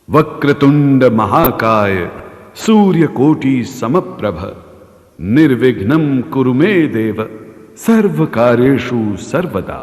वक्रतुंड महाकाय सूर्यकोटि समप्रभ निर्विघ्नं कुरु मे देव सर्वकार्येषु सर्वदा।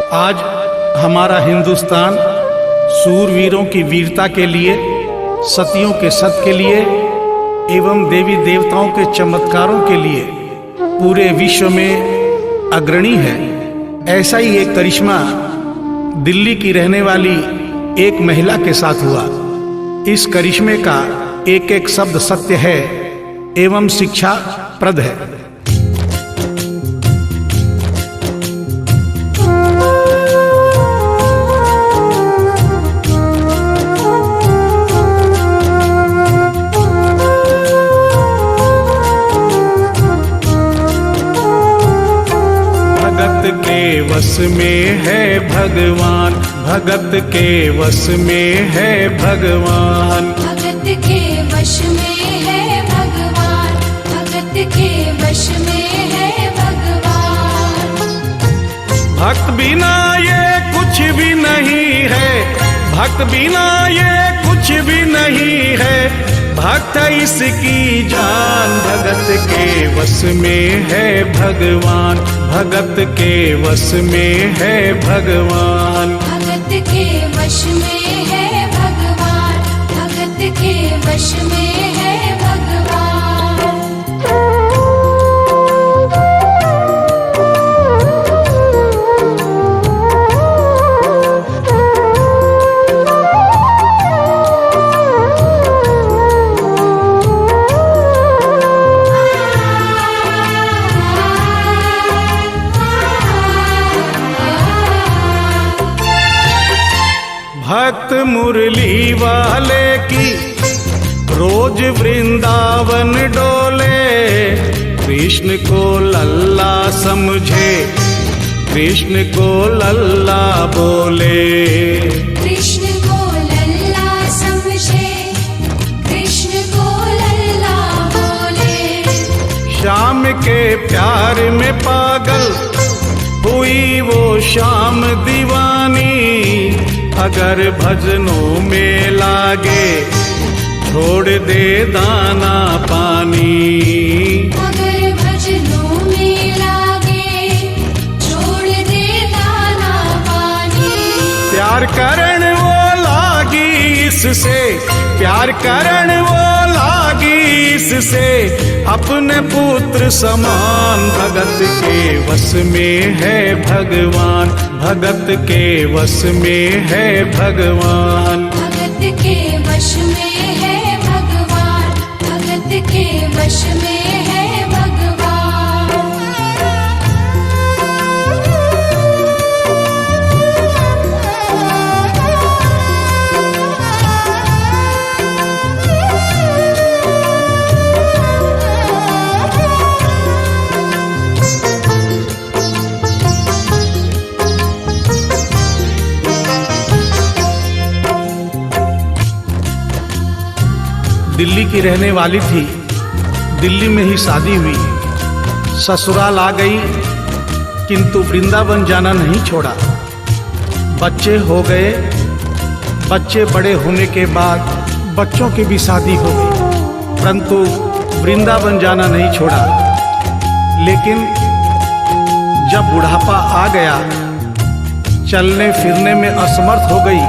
आज हमारा हिंदुस्तान सूरवीरों की वीरता के लिए, सतियों के सत के लिए एवं देवी देवताओं के चमत्कारों के लिए पूरे विश्व में अग्रणी है। ऐसा ही एक करिश्मा दिल्ली की रहने वाली एक महिला के साथ हुआ। इस करिश्मे का एक एक शब्द सत्य है एवं शिक्षा प्रद है। भगत के वश में है भगवान, भगत के वश में है भगवान, भगत के वश में है भगवान, भगत के वश में है भगवान। भक्त बिना ये कुछ भी नहीं है, भक्त बिना ये कुछ भी नहीं है, भक्त इसकी जान। भगत के वश में है भगवान, भगत के वश में है भगवान, भगत के वश में है भगवान, भगत के वश में है भगवान। भक्त मुरली वाले की रोज वृंदावन डोले, कृष्ण को लल्ला समझे, कृष्ण को लल्ला बोले, कृष्ण को लल्ला समझे, कृष्ण को लल्ला बोले। श्याम के प्यार में पागल हुई वो शाम दीवानी, अगर भजनों में लागे छोड़ दे दाना पानी, अगर भजनों में लागे छोड़ दे दाना पानी। प्यार करण वो लागी इससे, प्यार करण वो लागी इससे, अपने पुत्र समान। भगत के वश में है भगवान, भगत के वश में है भगवान, भगत के वश में है भगवान, भगत के वश में है भगवान। दिल्ली की रहने वाली थी, दिल्ली में ही शादी हुई, ससुराल आ गई किंतु वृंदावन जाना नहीं छोड़ा। बच्चे हो गए, बच्चे बड़े होने के बाद बच्चों की भी शादी हो गई, परंतु वृंदावन जाना नहीं छोड़ा। लेकिन जब बुढ़ापा आ गया, चलने फिरने में असमर्थ हो गई,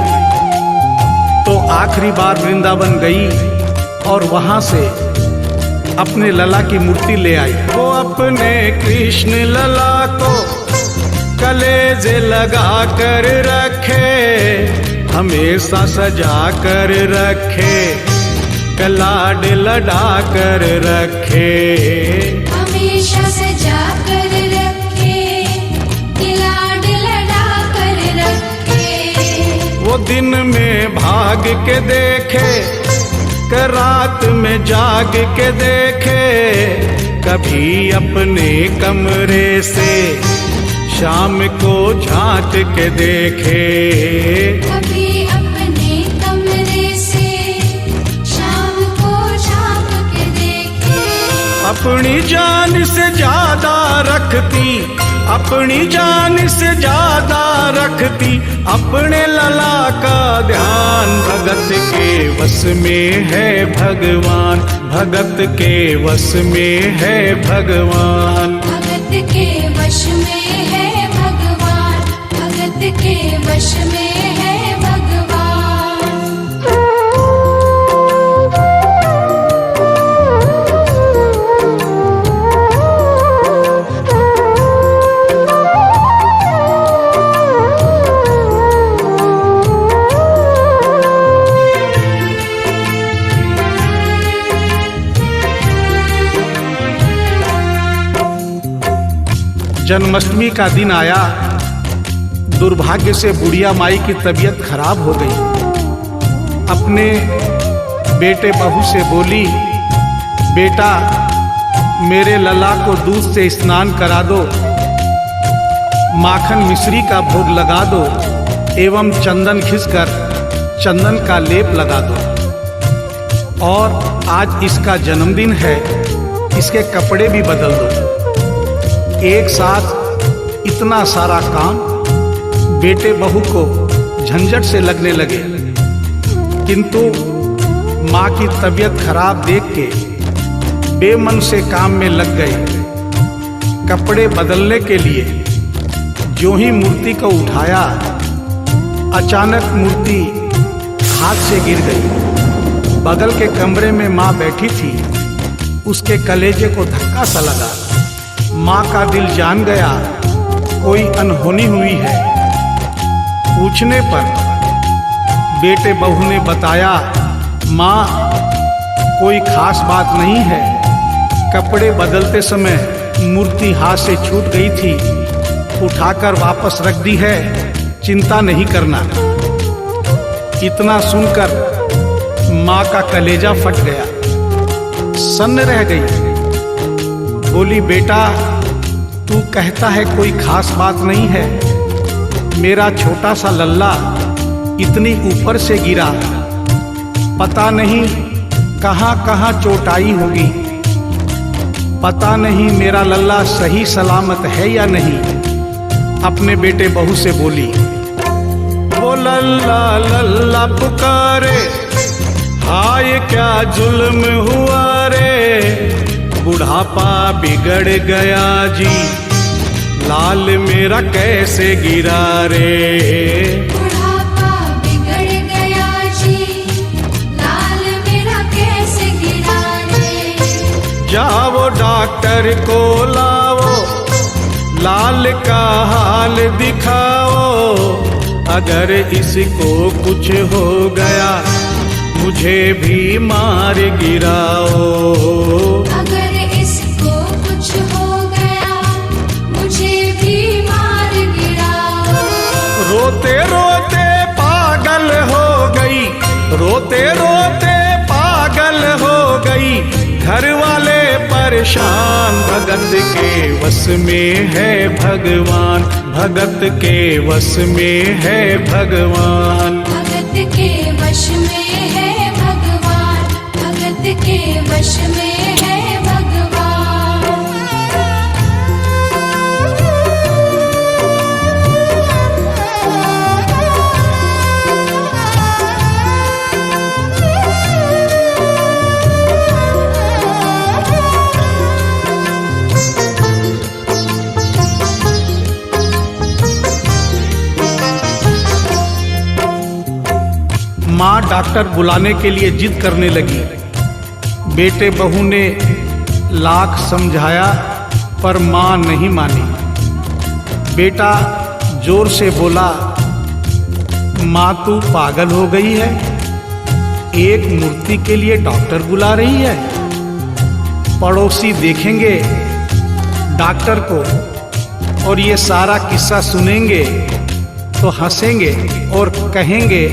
तो आखिरी बार वृंदावन गई और वहां से अपने लला की मूर्ति ले आई। वो अपने कृष्ण लला को कलेजे लगा कर रखे, हमेशा सजा कर रखे, कलाड लड़ा कर रखे, हमेशा सजा कर रखे, लाड लड़ा कर रखे। वो दिन में भाग के देखे, रात में जाग के देखे, कभी अपने कमरे से शाम को झांक के देखे, कभी अपने कमरे से शाम को झांक के देखे। अपनी जान से ज्यादा रखती, अपनी जान से ज्यादा रखती अपने लला का ध्यान। भगत के वश में है भगवान, भगत के वश में है भगवान। भगत के वश में है भगवान, भगत के वश में है भगवान। जन्माष्टमी का दिन आया, दुर्भाग्य से बुढ़िया माई की तबीयत खराब हो गई। अपने बेटे बहू से बोली, बेटा मेरे लला को दूध से स्नान करा दो, माखन मिश्री का भोग लगा दो एवं चंदन खिसकर चंदन का लेप लगा दो। और आज इसका जन्मदिन है, इसके कपड़े भी बदल दो। एक साथ इतना सारा काम बेटे बहू को झंझट से लगने लगे, किंतु माँ की तबीयत खराब देख के बेमन से काम में लग गए। कपड़े बदलने के लिए जो ही मूर्ति को उठाया, अचानक मूर्ति हाथ से गिर गई। बगल के कमरे में माँ बैठी थी, उसके कलेजे को धक्का सा लगा। माँ का दिल जान गया कोई अनहोनी हुई है। पूछने पर बेटे बहू ने बताया, माँ कोई खास बात नहीं है, कपड़े बदलते समय मूर्ति हाथ से छूट गई थी, उठाकर वापस रख दी है, चिंता नहीं करना। इतना सुनकर माँ का कलेजा फट गया, सन्न रह गई। बोली, बेटा तू कहता है कोई खास बात नहीं है, मेरा छोटा सा लल्ला इतनी ऊपर से गिरा, पता नहीं कहाँ कहाँ चोट आई होगी, पता नहीं मेरा लल्ला सही सलामत है या नहीं। अपने बेटे बहू से बोली, वो लल्ला लल्ला पुकारे, हाय क्या जुल्म हुआ रे, बुढ़ापा बिगड़ गया जी, लाल मेरा कैसे गिरा रे। बुढ़ापा बिगड़ गया जी, लाल मेरा कैसे गिरा रे। जाओ डॉक्टर को लाओ, लाल का हाल दिखाओ, अगर इसको कुछ हो गया मुझे भी मार गिराओ। अगर इसको कुछ हो गया मुझे भी मार गिराओ। रोते रोते पागल हो गई, रोते रोते पागल हो गई, घर वाले परेशान। भगत के वश में है भगवान, भगत के वश में है भगवान। भगत के वश में है भगवान, भगत के वश में है भगवान। माँ डॉक्टर बुलाने के लिए जिद करने लगी। बेटे बहू ने लाख समझाया पर माँ नहीं मानी। बेटा जोर से बोला, माँ तू पागल हो गई है, एक मूर्ति के लिए डॉक्टर बुला रही है। पड़ोसी देखेंगे डॉक्टर को और ये सारा किस्सा सुनेंगे तो हंसेंगे और कहेंगे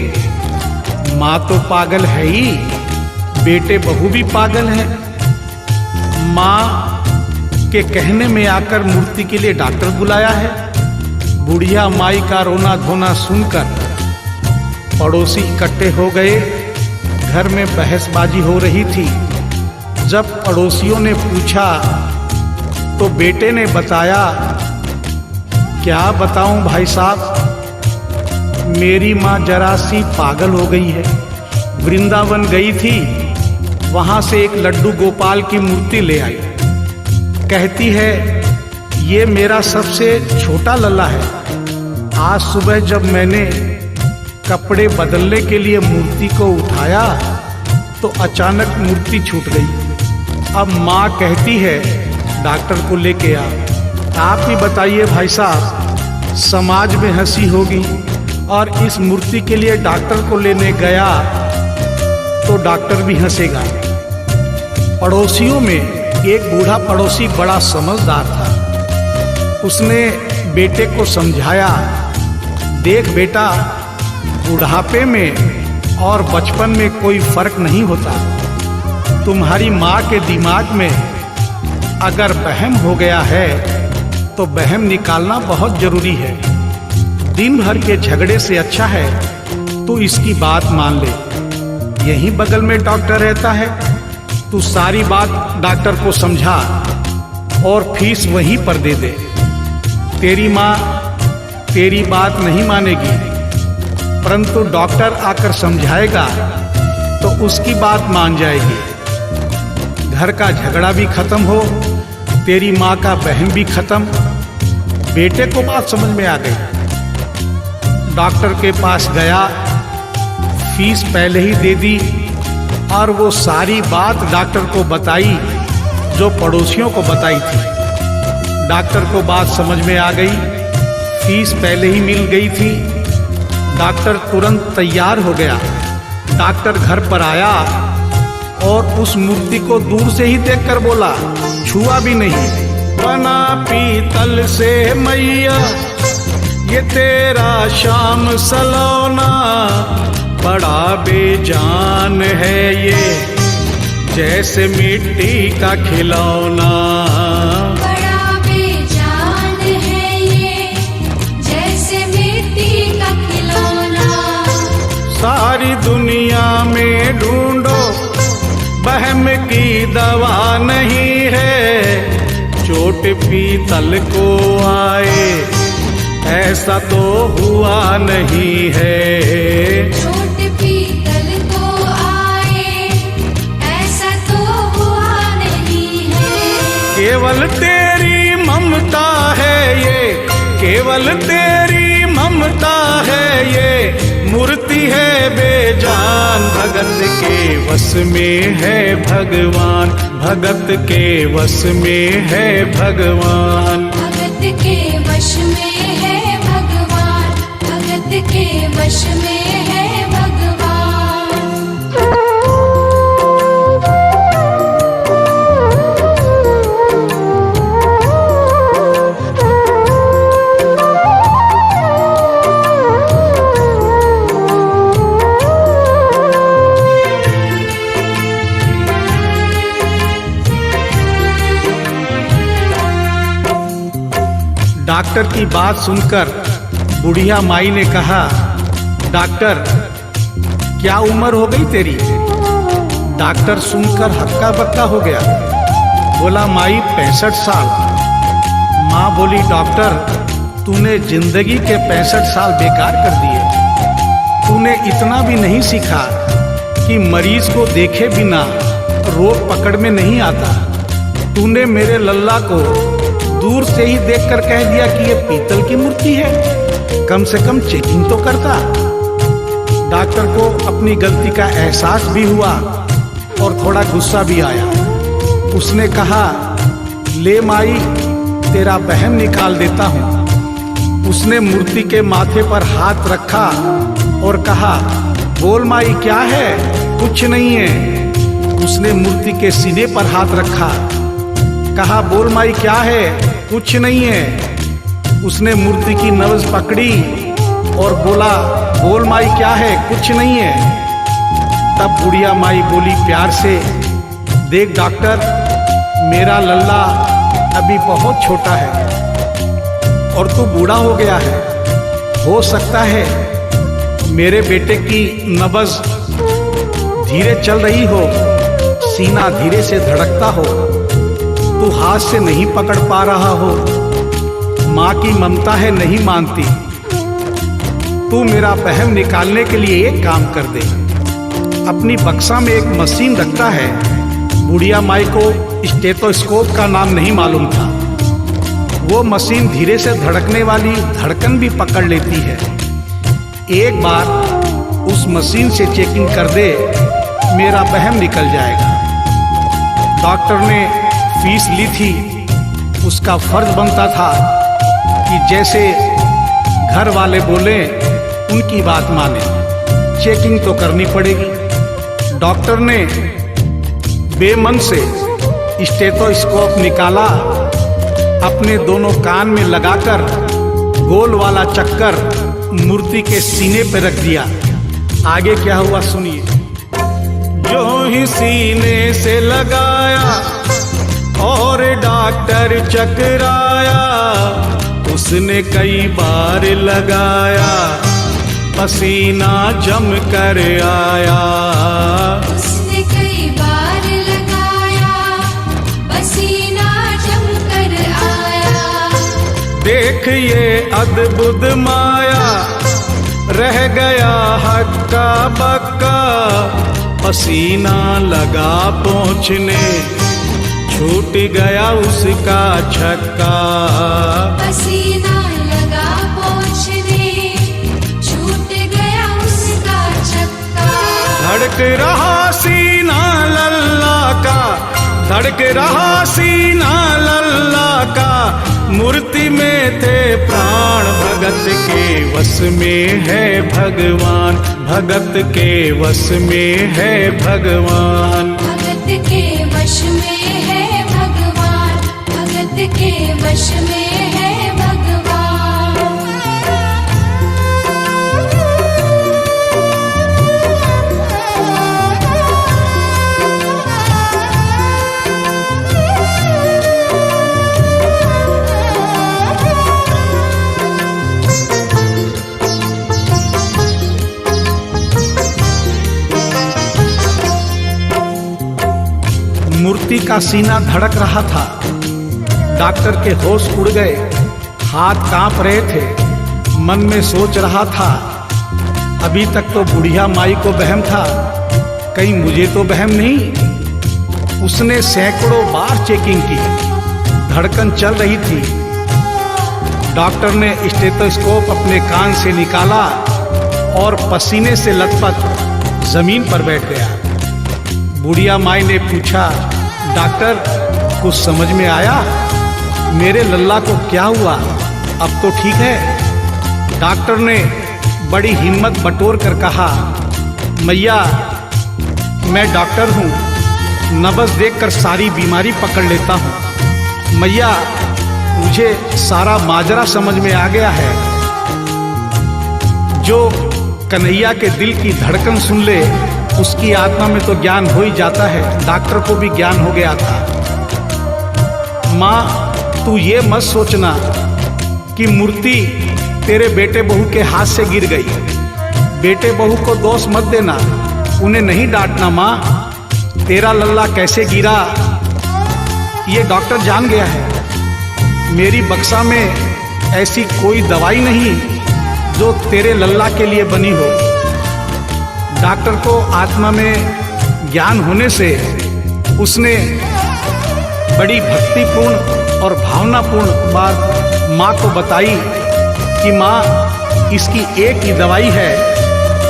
माँ तो पागल है ही, बेटे बहू भी पागल है। माँ के कहने में आकर मूर्ति के लिए डॉक्टर बुलाया है। बुढ़िया माई का रोना धोना सुनकर पड़ोसी इकट्ठे हो गए। घर में बहसबाजी हो रही थी। जब पड़ोसियों ने पूछा तो बेटे ने बताया, क्या बताऊं भाई साहब, मेरी माँ जरा सी पागल हो गई है। वृंदावन गई थी, वहां से एक लड्डू गोपाल की मूर्ति ले आई। कहती है ये मेरा सबसे छोटा लल्ला है। आज सुबह जब मैंने कपड़े बदलने के लिए मूर्ति को उठाया तो अचानक मूर्ति छूट गई। अब माँ कहती है डॉक्टर को लेके आ। आप ही बताइए भाई साहब, समाज में हंसी होगी और इस मूर्ति के लिए डॉक्टर को लेने गया तो डॉक्टर भी हंसेगा। पड़ोसियों में एक बूढ़ा पड़ोसी बड़ा समझदार था। उसने बेटे को समझाया, देख बेटा, बुढ़ापे में और बचपन में कोई फर्क नहीं होता। तुम्हारी माँ के दिमाग में अगर वहम हो गया है तो वहम निकालना बहुत जरूरी है। दिन भर के झगड़े से अच्छा है तू इसकी बात मान ले। यहीं बगल में डॉक्टर रहता है, तू सारी बात डॉक्टर को समझा और फीस वहीं पर दे दे। तेरी माँ तेरी बात नहीं मानेगी, परंतु डॉक्टर आकर समझाएगा तो उसकी बात मान जाएगी। घर का झगड़ा भी खत्म हो, तेरी माँ का बहन भी खत्म। बेटे को बात समझ में आ गई। डॉक्टर के पास गया, फीस पहले ही दे दी और वो सारी बात डॉक्टर को बताई जो पड़ोसियों को बताई थी। डॉक्टर को बात समझ में आ गई, फीस पहले ही मिल गई थी। डॉक्टर तुरंत तैयार हो गया। डॉक्टर घर पर आया और उस मूर्ति को दूर से ही देखकर बोला, छुआ भी नहीं। बना पीतल से मैया ये तेरा शाम सलोना, बड़ा बेजान है ये जैसे मिट्टी का खिलौना। बड़ा बेजान है ये जैसे मिट्टी का खिलौना। सारी दुनिया में ढूंढो वहम की दवा नहीं है, चोट पीतल को आए ऐसा तो हुआ नहीं है। चोट पीतल को आए ऐसा तो हुआ नहीं है। केवल तेरी ममता है ये, केवल तेरी ममता है ये, मूर्ति है बेजान। भगत के वश में है भगवान, भगत के वश में है भगवान। भगत के वश में है भगवान, भगत के वश में है भगवान। डॉक्टर की बात सुनकर बुढ़िया माई ने कहा, डॉक्टर क्या उम्र हो गई तेरी? डॉक्टर सुनकर हक्का बक्का हो गया। बोला माई 65 साल। माँ बोली डॉक्टर तूने जिंदगी के 65 साल बेकार कर दिए। तूने इतना भी नहीं सीखा कि मरीज को देखे बिना रोग पकड़ में नहीं आता। तूने मेरे लल्ला को दूर से ही देखकर कह दिया कि ये पीतल की मूर्ति है, कम से कम चेकिंग तो करता। डॉक्टर को अपनी गलती का एहसास भी हुआ और थोड़ा गुस्सा भी आया। उसने कहा, ले माई तेरा बहम निकाल देता हूँ। उसने मूर्ति के माथे पर हाथ रखा और कहा, बोल माई क्या है? कुछ नहीं है। उसने मूर्ति के सीने पर हाथ रखा, कहा बोल माई क्या है? कुछ नहीं है। उसने मूर्ति की नब्ज पकड़ी और बोला, बोल माई क्या है? कुछ नहीं है। तब बुढ़िया माई बोली प्यार से, देख डॉक्टर, मेरा लल्ला अभी बहुत छोटा है और तू बूढ़ा हो गया है। हो सकता है मेरे बेटे की नब्ज धीरे चल रही हो, सीना धीरे से धड़कता हो, तू हाथ से नहीं पकड़ पा रहा हो, माँ की ममता है नहीं मानती। तू मेरा वहम निकालने के लिए एक काम कर दे। अपनी बक्सा में एक मशीन रखता है। बुढ़िया माई को स्टेथोस्कोप का नाम नहीं मालूम था। वो मशीन धीरे से धड़कने वाली धड़कन भी पकड़ लेती है। एक बार उस मशीन से चेकिंग कर दे, मेरा वहम निकल जाएगा। डॉक्टर ने फीस ली थी, उसका फर्ज बनता था कि जैसे घर वाले बोले उनकी बात माने। चेकिंग तो करनी पड़ेगी। डॉक्टर ने बेमन से स्टेथोस्कोप निकाला, अपने दोनों कान में लगाकर गोल वाला चक्कर मूर्ति के सीने पर रख दिया। आगे क्या हुआ सुनिए। जो ही सीने से लगाया और डॉक्टर चकराया, उसने कई बार लगाया, पसीना जम कर आया। उसने कई बार लगाया, पसीना जम कर आया। देख ये अद्भुत माया, रह गया हक्का बक्का, पसीना लगा पहुँचने, छूट गया उसका छक्का। पसीना लगा पहुँचने, छूट गया उसका छक्का। धड़क रहा सीना लल्ला का, धड़क रहा सीना लल्ला का, मूर्ति में थे प्राण, भगत के वश में है भगवान, भगत के वश में है भगवान। भगत के वश में है भगवान, भगत के वश में है भगवान। मूर्ति का सीना धड़क रहा था। डॉक्टर के होश उड़ गए, हाथ कांप रहे थे। मन में सोच रहा था, अभी तक तो बुढ़िया माई को वहम था, कहीं मुझे तो वहम नहीं। उसने सैकड़ों बार चेकिंग की, धड़कन चल रही थी। डॉक्टर ने स्टेथोस्कोप अपने कान से निकाला और पसीने से लथपथ जमीन पर बैठ गया। बुढ़िया माई ने पूछा, डॉक्टर कुछ समझ में आया? मेरे लल्ला को क्या हुआ? अब तो ठीक है? डॉक्टर ने बड़ी हिम्मत बटोर कर कहा, मैया मैं डॉक्टर हूँ, नब्ज देखकर सारी बीमारी पकड़ लेता हूँ। मैया मुझे सारा माजरा समझ में आ गया है। जो कन्हैया के दिल की धड़कन सुन ले, उसकी आत्मा में तो ज्ञान हो ही जाता है। डॉक्टर को भी ज्ञान हो गया था। माँ तू ये मत सोचना कि मूर्ति तेरे बेटे बहू के हाथ से गिर गई। बेटे बहू को दोष मत देना, उन्हें नहीं डांटना। माँ तेरा लल्ला कैसे गिरा ये डॉक्टर जान गया है। मेरी बक्सा में ऐसी कोई दवाई नहीं जो तेरे लल्ला के लिए बनी हो। डॉक्टर को आत्मा में ज्ञान होने से उसने बड़ी भक्तिपूर्ण और भावनापूर्ण बात माँ को बताई कि माँ इसकी एक ही दवाई है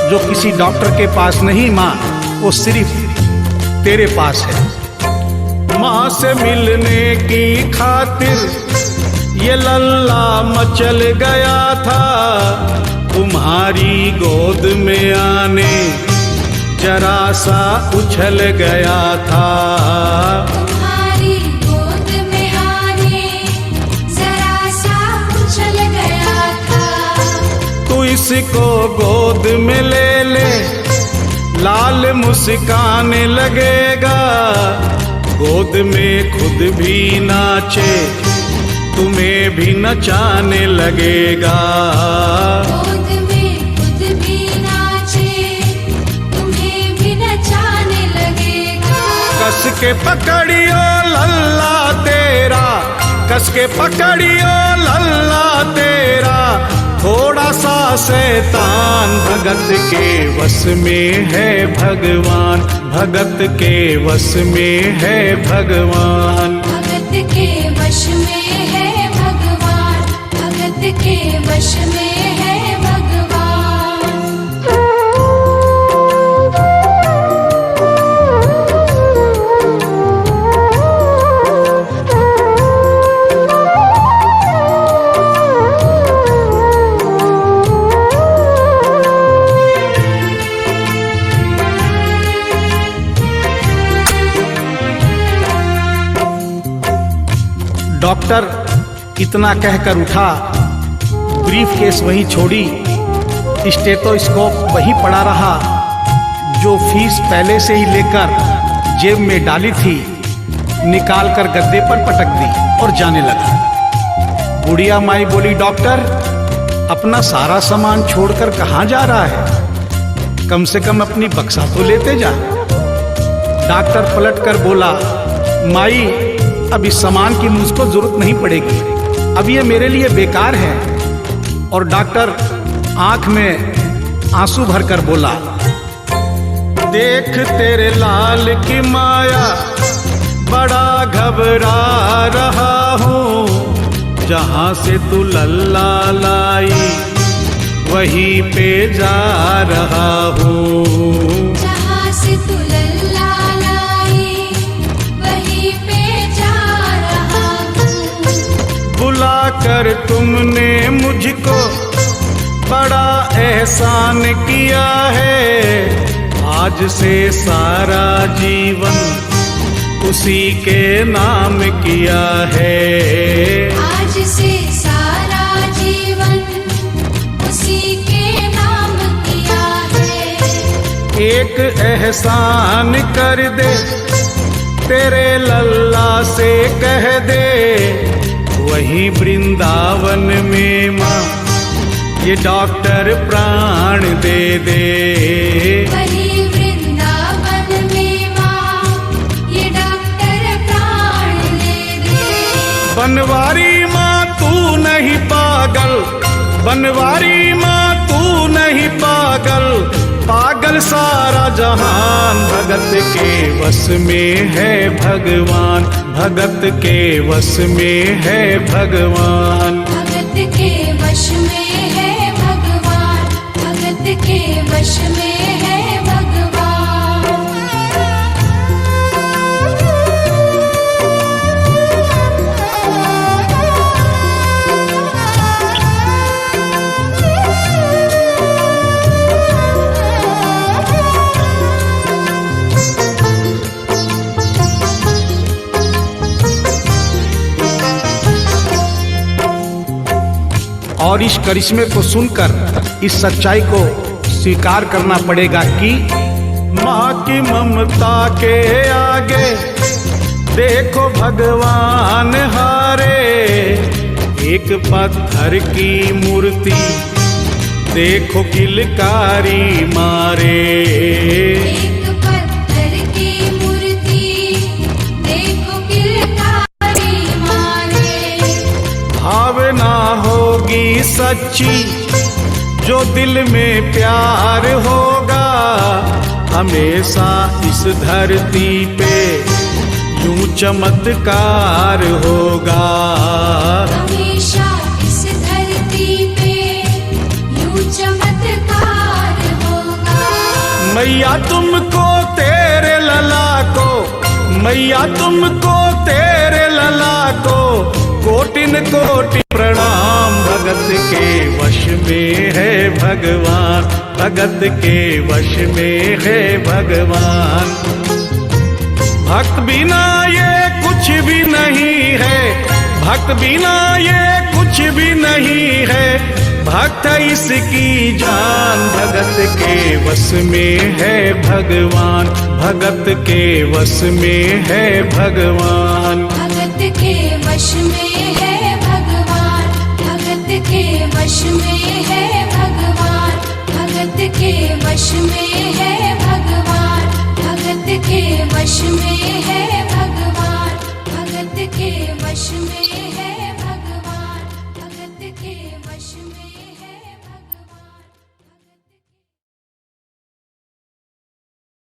जो किसी डॉक्टर के पास नहीं, माँ वो सिर्फ तेरे पास है। माँ से मिलने की खातिर ये लल्ला मचल गया था, तुम्हारी गोद में आने जरा सा उछल गया था। तुम्हारी गोद में आने जरा सा उछल गया था। तू इसको गोद में ले ले, लाल मुस्कान लगेगा, गोद में खुद भी नाचे तुम्हें भी नचाने लगेगा। गोद में खुद भी नाचे तुम्हें भी नचाने लगेगा। कस के पकड़ियो लल्ला तेरा, कस के पकड़ियो लल्ला तेरा, थोड़ा सा शैतान भगत के वश में है भगवान, भगत के वश में है भगवान। भगत के वश में है भगवान, भगत के वश में है भगवान। डॉक्टर इतना कहकर उठा, ब्रीफ केस वहीं छोड़ी, स्टेथोस्कोप वहीं पड़ा रहा जो फीस पहले से ही लेकर जेब में डाली थी, निकाल कर गद्दे पर पटक दी और जाने लगा। बुढ़िया माई बोली, डॉक्टर अपना सारा सामान छोड़कर कहाँ जा रहा है, कम से कम अपनी बक्सा तो लेते जा। डॉक्टर पलट कर बोला, माई अब इस सामान की मुझको जरूरत नहीं पड़ेगी, अब ये मेरे लिए बेकार है। और डॉक्टर आंख में आंसू भरकर बोला, देख तेरे लाल की माया, बड़ा घबरा रहा हूँ, जहां से तू लल्ला लाई वहीं पे जा रहा हूँ। जहाँ से तू लल्ला लाई वहीं पे जा रहा हूँ। बुला कर तुमने मुझको बड़ा एहसान किया है, आज से सारा जीवन उसी के नाम किया है। आज से सारा जीवन उसी के नाम किया है। एक एहसान कर दे, तेरे लल्ला से कह दे, वही वृंदावन में माँ ये डॉक्टर प्राण दे दे। वही वृंदावन में माँ ये डॉक्टर प्राण दे दे। बनवारी माँ तू नहीं पागल, बनवारी माँ तू नहीं पागल, पागल सारा जहान, भगत के वश में है भगवान, भगत के वश में है भगवान। भगत के वश में है भगवान, भगत के वश में है भगवान। और इस करिश्मे को सुनकर इस सच्चाई को स्वीकार करना पड़ेगा कि माँ की ममता के आगे देखो भगवान हारे। एक पत्थर की मूर्ति देखो किलकारी मारे। एक पत्थर की मूर्ति देखो किलकारी मारे। भावना होगी सच्ची जो दिल में प्यार होगा, हमेशा इस धरती पे यूं चमत्कार होगा। हमेशा इस धरती पे यूं चमत्कार होगा। मैया तुमको तेरे लला को, मैया तुमको तेरे लला को कोटिन कोटि प्रणाम। भगत के वश में है भगवान, भगत के वश में है भगवान। भक्त बिना ये कुछ भी नहीं है, भक्त बिना ये कुछ कुछ भी नहीं है भक्त इसकी जान। भगत के वश में है भगवान, भगत के वश में है भगवान। भगत के वश में है भगवान, भगत के वश में है भगवान, भगत के वश में है भगवान, भगत के वश में है